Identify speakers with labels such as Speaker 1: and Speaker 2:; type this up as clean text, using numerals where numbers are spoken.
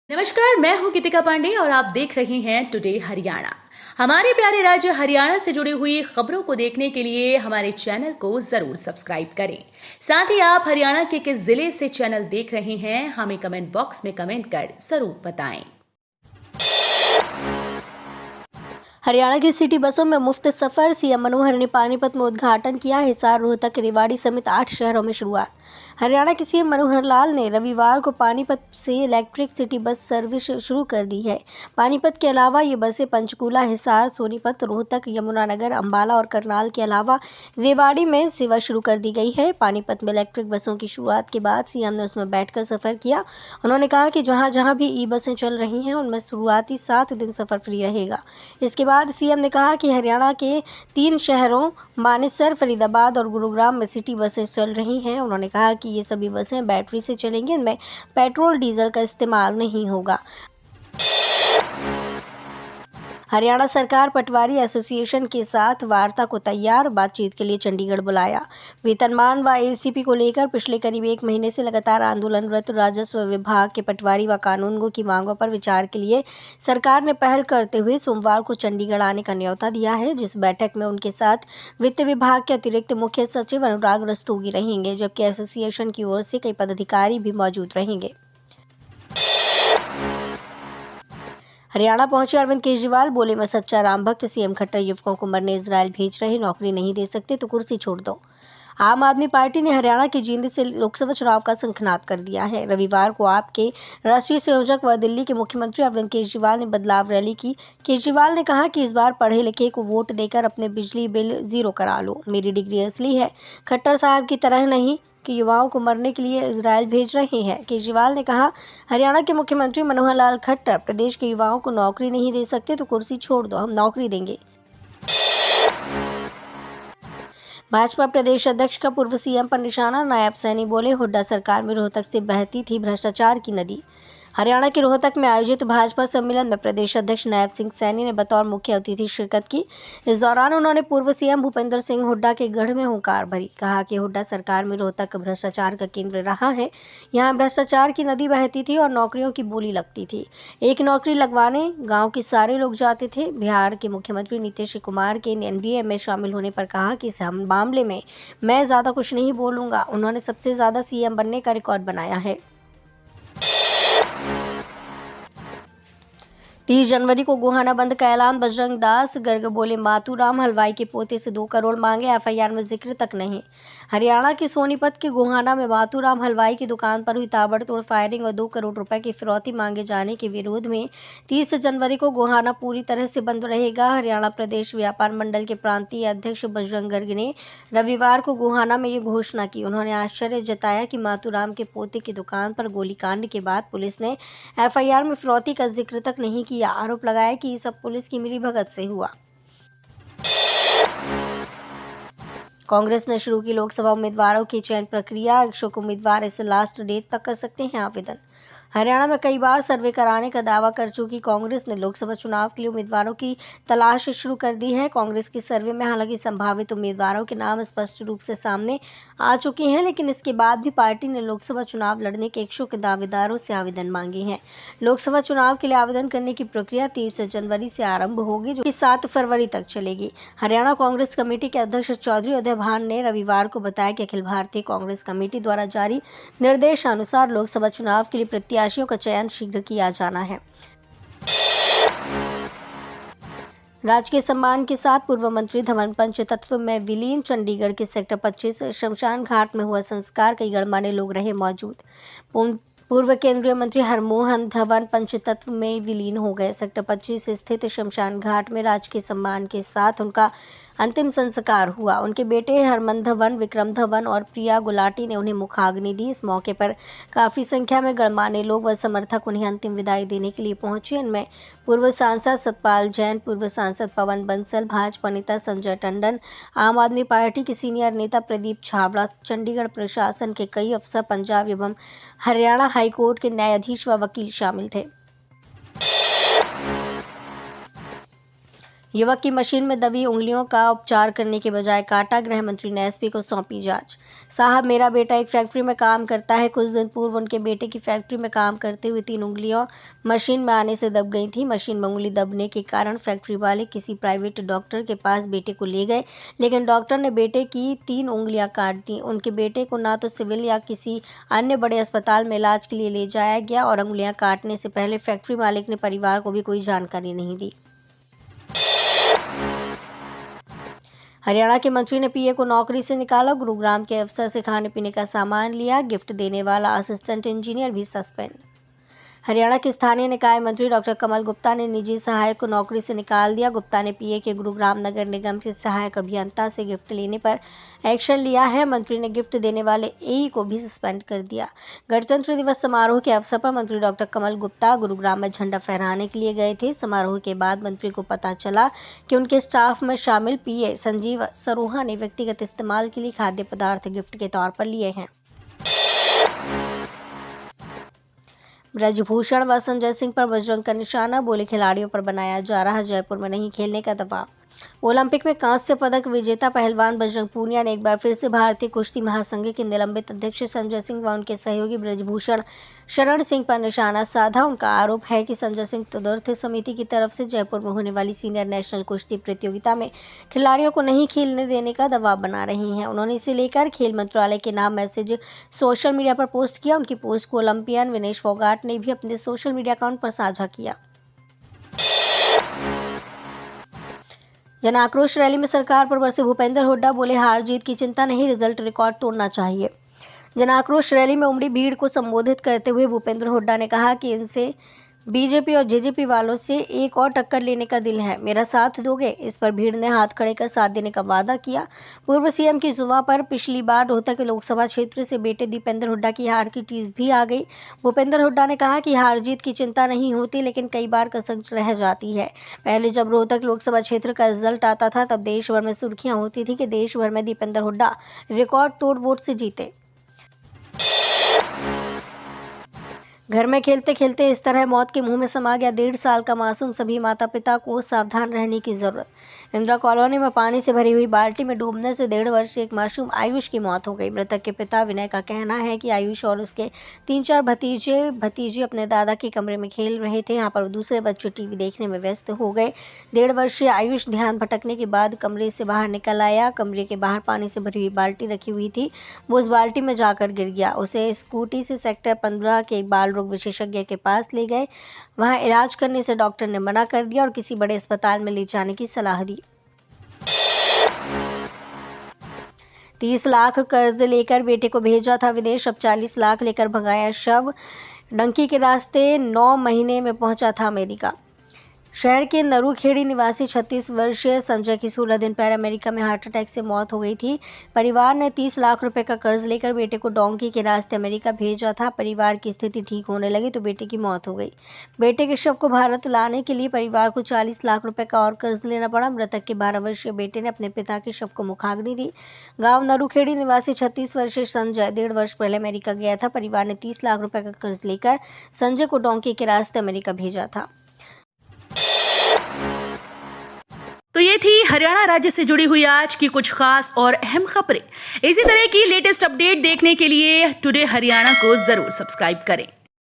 Speaker 1: नमस्कार, मैं हूं गीतिका पांडे और आप देख रहे हैं टुडे हरियाणा। हमारे प्यारे राज्य हरियाणा से जुड़ी हुई खबरों को देखने के लिए हमारे चैनल को जरूर सब्सक्राइब करें। साथ ही आप हरियाणा के किस जिले से चैनल देख रहे हैं, हमें कमेंट बॉक्स में कमेंट कर जरूर बताएं।
Speaker 2: हरियाणा की सिटी बसों में मुफ्त सफर, सीएम मनोहर ने पानीपत में उद्घाटन किया। हिसार, रोहतक, रेवाड़ी समेत 8 शहरों में शुरुआत। हरियाणा के सीएम मनोहर लाल ने रविवार को पानीपत से इलेक्ट्रिक सिटी बस सर्विस शुरू कर दी है। पानीपत के अलावा ये बसें पंचकूला, हिसार, सोनीपत, रोहतक, यमुनानगर, अंबाला और करनाल के अलावा रेवाड़ी में सेवा शुरू कर दी गई है। पानीपत में इलेक्ट्रिक बसों की शुरुआत के बाद सीएम ने उसमें बैठकर सफर किया। उन्होंने कहा कि जहां जहां भी ई बसें चल रही हैं उनमें शुरुआती 7 दिन सफर फ्री रहेगा। इसके बाद सीएम ने कहा कि हरियाणा के 3 शहरों मानेसर, फरीदाबाद और गुरुग्राम में सिटी बसें चल रही हैं। उन्होंने कहा कि ये सभी बसें बैटरी से चलेंगी, इनमें पेट्रोल डीजल का इस्तेमाल नहीं होगा। हरियाणा सरकार पटवारी एसोसिएशन के साथ वार्ता को तैयार, बातचीत के लिए चंडीगढ़ बुलाया। वेतनमान व एसीपी को लेकर पिछले करीब 1 महीने से लगातार आंदोलनरत राजस्व विभाग के पटवारी व कानूनगो की मांगों पर विचार के लिए सरकार ने पहल करते हुए सोमवार को चंडीगढ़ आने का न्योता दिया है, जिस बैठक में उनके साथ वित्त विभाग के अतिरिक्त मुख्य सचिव अनुराग रस्तोगी रहेंगे, जबकि एसोसिएशन की ओर से कई पदाधिकारी भी मौजूद रहेंगे। हरियाणा पहुंचे अरविंद केजरीवाल, बोले मैं सच्चा राम भक्त। सीएम खट्टर युवकों को मरने इजरायल भेज रहे, नौकरी नहीं दे सकते तो कुर्सी छोड़ दो। आम आदमी पार्टी ने हरियाणा की जींद से लोकसभा चुनाव का शंखनाद कर दिया है। रविवार को आप के राष्ट्रीय संयोजक व दिल्ली के मुख्यमंत्री अरविंद केजरीवाल ने बदलाव रैली की। केजरीवाल ने कहा कि इस बार पढ़े लिखे को वोट देकर अपने बिजली बिल जीरो करा लो, मेरी डिग्री असली है। खट्टर साहब की तरह नहीं कि युवाओं को मरने के लिए इजरायल भेज रहे हैं। केजरीवाल ने कहा, हरियाणा के मुख्यमंत्री मनोहर लाल खट्टर प्रदेश के युवाओं को नौकरी नहीं दे सकते तो कुर्सी छोड़ दो, हम नौकरी देंगे। भाजपा प्रदेश अध्यक्ष का पूर्व सीएम पर निशाना, नायब सैनी बोले हुड्डा सरकार में रोहतक से बहती थी भ्रष्टाचार की नदी। हरियाणा के रोहतक में आयोजित भाजपा सम्मेलन में प्रदेश अध्यक्ष नायब सिंह सैनी ने बतौर मुख्य अतिथि शिरकत की। इस दौरान उन्होंने पूर्व सीएम भूपेंद्र सिंह हुड्डा के गढ़ में हुंकार भरी। कहा कि हुड्डा सरकार में रोहतक भ्रष्टाचार का केंद्र रहा है। यहाँ भ्रष्टाचार की नदी बहती थी और नौकरियों की बोली लगती थी। एक नौकरी लगवाने गाँव के सारे लोग जाते थे। बिहार के मुख्यमंत्री नीतीश कुमार के एनडीए में शामिल होने पर कहा कि इस मामले में मैं ज़्यादा कुछ नहीं बोलूँगा। उन्होंने सबसे ज़्यादा सीएम बनने का रिकॉर्ड बनाया है। 30 जनवरी को गोहाना बंद का ऐलान, बजरंग दास गर्ग बोले मातूराम हलवाई के पोते से 2 करोड़ मांगे, एफआईआर में जिक्र तक नहीं। हरियाणा के सोनीपत के गोहाना में मातूराम हलवाई की दुकान पर हुई ताबड़तोड़ फायरिंग और 2 करोड़ रुपए की फिरौती मांगे जाने के विरोध में 30 जनवरी को गोहाना पूरी तरह से बंद रहेगा। हरियाणा प्रदेश व्यापार मंडल के प्रांतीय अध्यक्ष बजरंग गर्ग ने रविवार को गोहाना में ये घोषणा की। उन्होंने आश्चर्य जताया कि मातूराम के पोते की दुकान पर गोलीकांड के बाद पुलिस ने एफआईआर में फिरौती का जिक्र तक नहीं किया। आरोप लगाया कि ये सब पुलिस की मिलीभगत से हुआ। कांग्रेस ने शुरू की लोकसभा उम्मीदवारों की चयन प्रक्रिया, इच्छुक उम्मीदवार इस लास्ट डेट तक कर सकते हैं आवेदन। हरियाणा में कई बार सर्वे कराने का दावा कर चुकी कांग्रेस ने लोकसभा चुनाव के लिए उम्मीदवारों की तलाश शुरू कर दी है। कांग्रेस की सर्वे में हालांकि संभावित उम्मीदवारों के नाम स्पष्ट रूप से सामने आ चुके हैं, लेकिन इसके बाद भी पार्टी ने लोकसभा चुनाव लड़ने के इच्छुक दावेदारों से आवेदन मांगे हैं। लोकसभा चुनाव के लिए आवेदन करने की प्रक्रिया 30 जनवरी से आरंभ होगी, जो कि 7 फरवरी तक चलेगी। हरियाणा कांग्रेस कमेटी के अध्यक्ष चौधरी उदय भान ने रविवार को बताया कि अखिल भारतीय कांग्रेस कमेटी द्वारा जारी निर्देशानुसार लोकसभा चुनाव के लिए प्रत्याशियों का चयन शीघ्र किया जाना है। राजकीय सम्मान के साथ पूर्व मंत्री धवन पंचतत्व में विलीन, चंडीगढ़ के सेक्टर 25 शमशान घाट में हुआ संस्कार, कई गणमान्य लोग रहे मौजूद। पूर्व केंद्रीय मंत्री हरमोहन धवन पंचतत्व में विलीन हो गए। सेक्टर 25 स्थित शमशान घाट में राजकीय सम्मान के साथ उनका अंतिम संस्कार हुआ। उनके बेटे हरमन धवन, विक्रम धवन और प्रिया गुलाटी ने उन्हें मुखाग्नि दी। इस मौके पर काफ़ी संख्या में गणमान्य लोग व समर्थक उन्हें अंतिम विदाई देने के लिए पहुंचे। इनमें पूर्व सांसद सतपाल जैन, पूर्व सांसद पवन बंसल, भाजपा नेता संजय टंडन, आम आदमी पार्टी के सीनियर नेता प्रदीप छाबड़ा, चंडीगढ़ प्रशासन के कई अफसर, पंजाब एवं हरियाणा हाईकोर्ट के न्यायाधीश व वकील शामिल थे। युवक की मशीन में दबी उंगलियों का उपचार करने के बजाय काटा। गृह मंत्री ने एसपी को सौंपी जांच। साहब, मेरा बेटा एक फैक्ट्री में काम करता है। कुछ दिन पूर्व उनके बेटे की फैक्ट्री में काम करते हुए 3 उंगलियां मशीन में आने से दब गई थी। मशीन में उंगली दबने के कारण फैक्ट्री वाले किसी प्राइवेट डॉक्टर के पास बेटे को ले गए, लेकिन डॉक्टर ने बेटे की 3 उंगलियां काट दी। उनके बेटे को ना तो सिविल या किसी अन्य बड़े अस्पताल में इलाज के लिए ले जाया गया और उंगलियां काटने से पहले फैक्ट्री मालिक ने परिवार को भी कोई जानकारी नहीं दी। हरियाणा के मंत्री ने पीए को नौकरी से निकाला। गुरुग्राम के अफसर से खाने पीने का सामान लिया। गिफ्ट देने वाला असिस्टेंट इंजीनियर भी सस्पेंड। हरियाणा के स्थानीय निकाय मंत्री डॉक्टर कमल गुप्ता ने निजी सहायक को नौकरी से निकाल दिया। गुप्ता ने पीए के गुरुग्राम नगर निगम के सहायक अभियंता से गिफ्ट लेने पर एक्शन लिया है। मंत्री ने गिफ्ट देने वाले एई को भी सस्पेंड कर दिया। गणतंत्र दिवस समारोह के अवसर पर मंत्री डॉक्टर कमल गुप्ता गुरुग्राम में झंडा फहराने के लिए गए थे। समारोह के बाद मंत्री को पता चला कि उनके स्टाफ में शामिल पीए संजीव सरोहा ने व्यक्तिगत इस्तेमाल के लिए खाद्य पदार्थ गिफ्ट के तौर पर लिए हैं। ब्रजभूषण व संजय सिंह पर बजरंग का निशाना। बोले, खिलाड़ियों पर बनाया जा रहा जयपुर में नहीं खेलने का दबाव। ओलंपिक में कांस्य पदक विजेता पहलवान बजरंग पूनिया ने एक बार फिर से भारतीय कुश्ती महासंघ के निलंबित अध्यक्ष संजय सिंह व उनके सहयोगी ब्रजभूषण शरण सिंह पर निशाना साधा। उनका आरोप है कि संजय सिंह तदर्थ समिति की तरफ से जयपुर में होने वाली सीनियर नेशनल कुश्ती प्रतियोगिता में खिलाड़ियों को नहीं खेलने देने का दबाव बना रही हैं। उन्होंने इसे लेकर खेल मंत्रालय के नाम मैसेज सोशल मीडिया पर पोस्ट किया। उनकी पोस्ट को ओलंपियन विनेश फोगाट ने भी अपने सोशल मीडिया अकाउंट पर साझा किया। जन आक्रोश रैली में सरकार पर बरसे भूपेंद्र हुड्डा। बोले, हार जीत की चिंता नहीं, रिजल्ट रिकॉर्ड तोड़ना चाहिए। जन आक्रोश रैली में उमड़ी भीड़ को संबोधित करते हुए भूपेंद्र हुड्डा ने कहा कि इनसे बीजेपी और जेजेपी वालों से एक और टक्कर लेने का दिल है। मेरा साथ दोगे? इस पर भीड़ ने हाथ खड़े कर साथ देने का वादा किया। पूर्व सीएम की जुबान पर पिछली बार रोहतक लोकसभा क्षेत्र से बेटे दीपेंद्र हुड्डा की हार की टीस भी आ गई। भूपेंद्र हुड्डा ने कहा कि हार जीत की चिंता नहीं होती, लेकिन कई बार कसक रह जाती है। पहले जब रोहतक लोकसभा क्षेत्र का रिजल्ट आता था तब देश भर में सुर्खियां होती थी कि देश भर में दीपेंद्र हुड्डा रिकॉर्ड तोड़ वोट से जीते। घर में खेलते खेलते इस तरह मौत के मुंह में समा गया 1.5 साल का मासूम। सभी माता पिता को सावधान रहने की जरूरत। इंदिरा कॉलोनी में पानी से भरी हुई बाल्टी में डूबने से 1.5 वर्षीय एक मासूम आयुष की मौत हो गई। मृतक के पिता विनय का कहना है कि आयुष और उसके 3-4 भतीजे अपने दादा के कमरे में खेल रहे थे। यहाँ पर दूसरे बच्चे टीवी देखने में व्यस्त हो गए। 1.5 वर्षीय आयुष ध्यान भटकने के बाद कमरे से बाहर निकल आया। कमरे के बाहर पानी से भरी हुई बाल्टी रखी हुई थी, वो उस बाल्टी में जाकर गिर गया। उसे स्कूटी से सेक्टर 15 के बाल रोग विशेषज्ञ के पास ले गए। वहां इलाज करने से डॉक्टर ने मना कर दिया और किसी बड़े अस्पताल में ले जाने की सलाह दी। 30 लाख कर्ज लेकर बेटे को भेजा था विदेश, अब 40 लाख लेकर भगाया शव। डंकी के रास्ते 9 महीने में पहुंचा था अमेरिका। शहर के नरूखेड़ी निवासी 36 वर्षीय संजय की 16 दिन पहले अमेरिका में हार्ट अटैक से मौत हो गई थी। परिवार ने 30 लाख रुपए का कर्ज लेकर बेटे को डोंकी के रास्ते अमेरिका भेजा था। परिवार की स्थिति ठीक होने लगी तो बेटे की मौत हो गई। बेटे के शव को भारत लाने के लिए परिवार को 40 लाख रुपए का और कर्ज लेना पड़ा। मृतक के 12 वर्षीय बेटे ने अपने पिता के शव को मुखाग्नि दी। गाँव नरूखेड़ी निवासी 36 वर्षीय संजय 1.5 वर्ष पहले अमेरिका गया था। परिवार ने 30 लाख रुपए का कर्ज लेकर संजय को डोंकी के रास्ते अमेरिका भेजा था।
Speaker 1: तो ये थी हरियाणा राज्य से जुड़ी हुई आज की कुछ खास और अहम खबरें। इसी तरह की लेटेस्ट अपडेट देखने के लिए टुडे हरियाणा को जरूर सब्सक्राइब करें।